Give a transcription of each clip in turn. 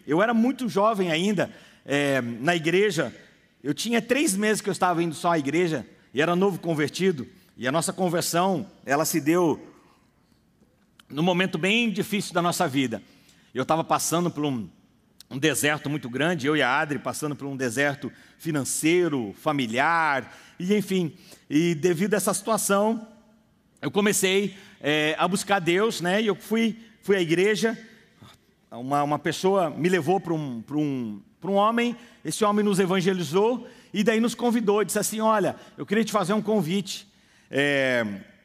eu era muito jovem ainda, na igreja. Eu tinha 3 meses que eu estava indo só à igreja, e era novo convertido, e a nossa conversão, ela se deu num momento bem difícil da nossa vida. Eu estava passando por um deserto muito grande, eu e a Adri passando por um deserto financeiro, familiar, e enfim, e devido a essa situação, eu comecei a buscar Deus, né? E eu fui à igreja. Uma pessoa me levou para um homem, esse homem nos evangelizou, e daí nos convidou, disse assim: olha, eu queria te fazer um convite.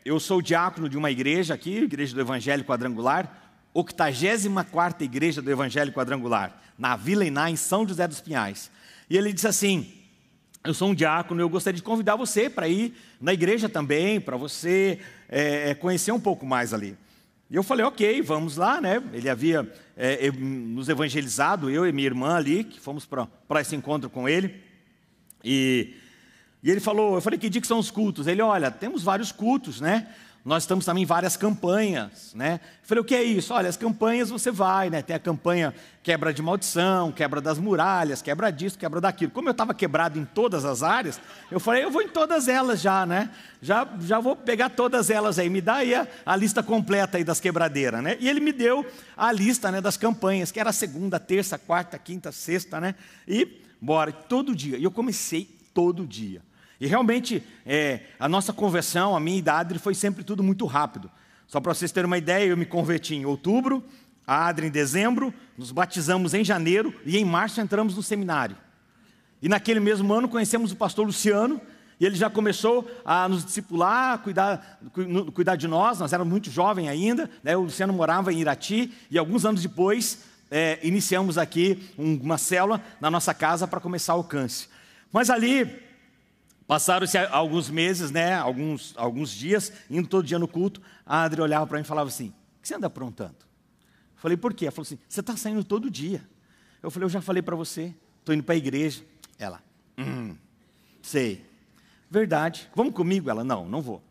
Eu sou diácono de uma igreja aqui, Igreja do Evangelho Quadrangular, 84ª Igreja do Evangelho Quadrangular, na Vila Iná, em São José dos Pinhais. E ele disse assim: eu sou um diácono, eu gostaria de convidar você para ir na igreja também, para você conhecer um pouco mais ali. E eu falei: ok, vamos lá, né? Ele havia nos evangelizado, eu e minha irmã ali, que fomos para esse encontro com ele. E ele falou, eu falei: que dia que são os cultos? Ele: olha, temos vários cultos, né? Nós estamos também em várias campanhas, né? Eu falei: o que é isso? Olha, as campanhas você vai, né? Tem a campanha quebra de maldição, quebra das muralhas, quebra disso, quebra daquilo. Como eu estava quebrado em todas as áreas, eu falei: eu vou em todas elas já, né? Já vou pegar todas elas aí. Me dá aí a lista completa aí das quebradeiras, né? E ele me deu a lista, né, das campanhas, que era segunda, terça, quarta, quinta, sexta, né? E bora, todo dia. E eu comecei todo dia. E realmente, a nossa conversão, a minha e da Adri, foi sempre tudo muito rápido. Só para vocês terem uma ideia, eu me converti em outubro, a Adri em dezembro, nos batizamos em janeiro e em março entramos no seminário. E naquele mesmo ano conhecemos o pastor Luciano, e ele já começou a nos discipular, cuidar de nós éramos muito jovens ainda, né? O Luciano morava em Irati, e alguns anos depois iniciamos aqui uma célula na nossa casa para começar o alcance. Mas ali passaram-se alguns meses, né? Alguns dias, indo todo dia no culto, a Adri olhava para mim e falava assim: o que você anda aprontando? Eu falei: por quê? Ela falou assim: você está saindo todo dia. Eu falei: eu já falei para você, estou indo para a igreja. Ela: sei. Verdade, vamos comigo? Ela: não vou.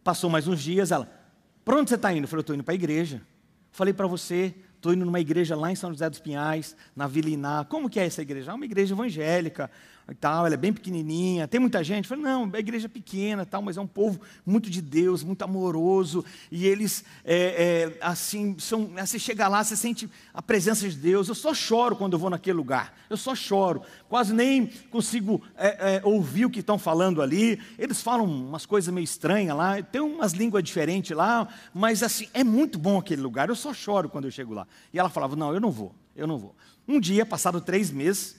Passou mais uns dias, ela: para onde você está indo? Eu falei: eu estou indo para a igreja. Falei para você, estou indo numa igreja lá em São José dos Pinhais, na Vila Iná. Como que é essa igreja? É uma igreja evangélica e tal, ela é bem pequenininha. Tem muita gente? Eu falei: não, é uma igreja pequena, tal, mas é um povo muito de Deus, muito amoroso. E eles, assim, você chega lá, você sente a presença de Deus. Eu só choro quando eu vou naquele lugar. Eu só choro. Quase nem consigo ouvir o que estão falando ali. Eles falam umas coisas meio estranhas lá. Tem umas línguas diferentes lá. Mas, assim, é muito bom aquele lugar. Eu só choro quando eu chego lá. E ela falava: não, eu não vou. Um dia, passado 3 meses,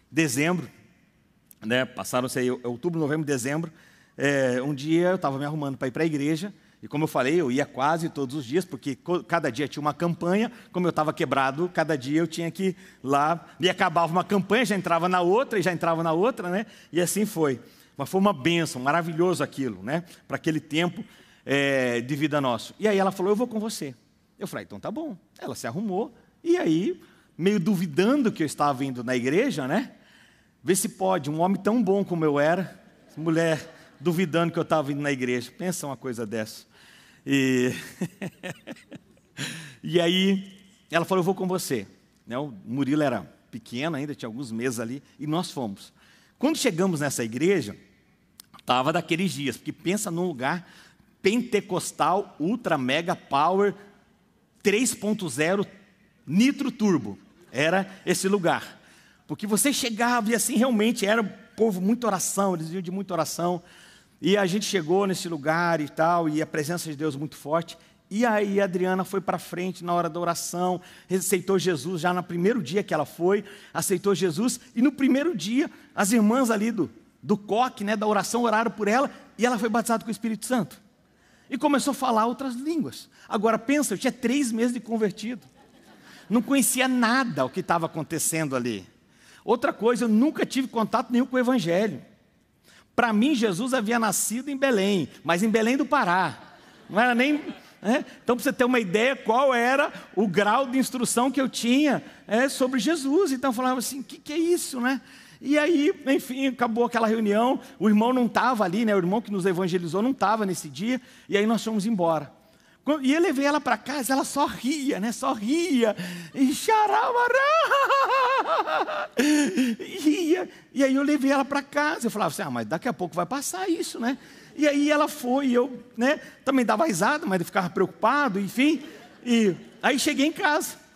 dezembro, né, passaram-se aí outubro, novembro, dezembro, um dia eu estava me arrumando para ir para a igreja, e como eu falei, eu ia quase todos os dias, porque cada dia tinha uma campanha. Como eu estava quebrado, cada dia eu tinha que ir lá, e acabava uma campanha, já entrava na outra, e já entrava na outra, né, e assim foi. Mas foi uma bênção, maravilhoso aquilo, né, para aquele tempo de vida nosso. E aí ela falou: eu vou com você. Eu falei: então tá bom. Ela se arrumou, e aí, meio duvidando que eu estava indo na igreja, né? Vê se pode, um homem tão bom como eu era, mulher duvidando que eu estava indo na igreja. Pensa uma coisa dessa. E aí, ela falou: eu vou com você. Né? O Murilo era pequeno ainda, tinha alguns meses ali, e nós fomos. Quando chegamos nessa igreja, estava daqueles dias, porque pensa num lugar pentecostal, ultra mega power, 3.0 nitro turbo. Era esse lugar. Porque você chegava e assim realmente era um povo, muita oração, eles viviam de muita oração. E a gente chegou nesse lugar e tal, e a presença de Deus muito forte. E aí a Adriana foi para frente na hora da oração, aceitou Jesus já no primeiro dia que ela foi, aceitou Jesus. E no primeiro dia, as irmãs ali do coque, né, da oração, oraram por ela, e ela foi batizada com o Espírito Santo. E começou a falar outras línguas. Agora pensa, eu tinha 3 meses de convertido. Não conhecia nada o que estava acontecendo ali. Outra coisa, eu nunca tive contato nenhum com o Evangelho. Para mim, Jesus havia nascido em Belém, mas em Belém do Pará. Não era nem... Então, para você ter uma ideia, qual era o grau de instrução que eu tinha sobre Jesus. Então, eu falava assim: o que é isso, né? E aí, enfim, acabou aquela reunião. O irmão não estava ali, né? O irmão que nos evangelizou não estava nesse dia. E aí nós fomos embora. E eu levei ela para casa, ela só ria, né? Só ria. E ria. E aí eu levei ela para casa. Eu falava assim, mas daqui a pouco vai passar isso, né? E aí ela foi, e eu, né, também dava risada, mas eu ficava preocupado, enfim. E aí cheguei em casa.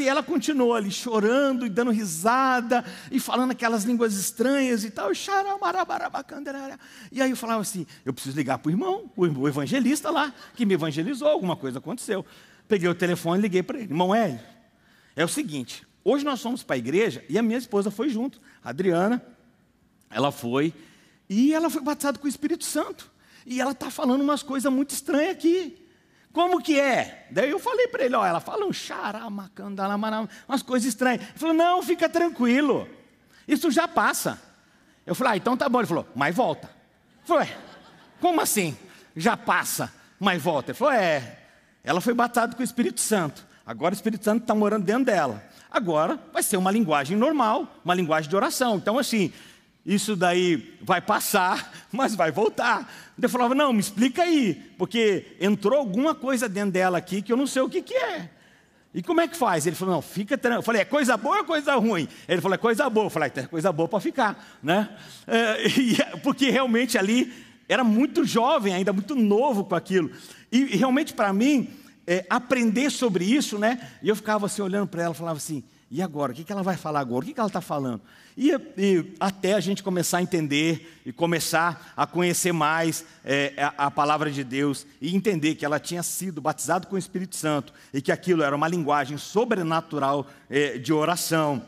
E ela continuou ali chorando e dando risada e falando aquelas línguas estranhas e tal. E aí eu falava assim, eu preciso ligar para o irmão, o evangelista lá, que me evangelizou, alguma coisa aconteceu. Peguei o telefone e liguei para ele. Irmão Hélio, é o seguinte, hoje nós fomos para a igreja e a minha esposa foi junto, a Adriana, ela foi batizada com o Espírito Santo. E ela está falando umas coisas muito estranhas aqui. Como que é? Daí eu falei para ele, ela fala um xaramacandalamarama, umas coisas estranhas. Ele falou, não, fica tranquilo, isso já passa. Eu falei, então tá bom. Ele falou, mas volta. Eu falei, como assim? Já passa, mas volta. Ele falou, ela foi batizada com o Espírito Santo. Agora o Espírito Santo está morando dentro dela. Agora vai ser uma linguagem normal, uma linguagem de oração. Então assim, isso daí vai passar, mas vai voltar. Eu falava, não, me explica aí, porque entrou alguma coisa dentro dela aqui que eu não sei o que é. E como é que faz? Ele falou, não, fica tranquilo. Eu falei, é coisa boa ou é coisa ruim? Ele falou, é coisa boa. Eu falei, é coisa boa para ficar, né? Porque realmente ali era muito jovem, ainda muito novo com aquilo. E realmente para mim, aprender sobre isso, né? E eu ficava assim olhando para ela, falava assim, e agora? O que ela vai falar agora? O que ela está falando? E até a gente começar a entender e começar a conhecer mais a palavra de Deus e entender que ela tinha sido batizada com o Espírito Santo e que aquilo era uma linguagem sobrenatural de oração.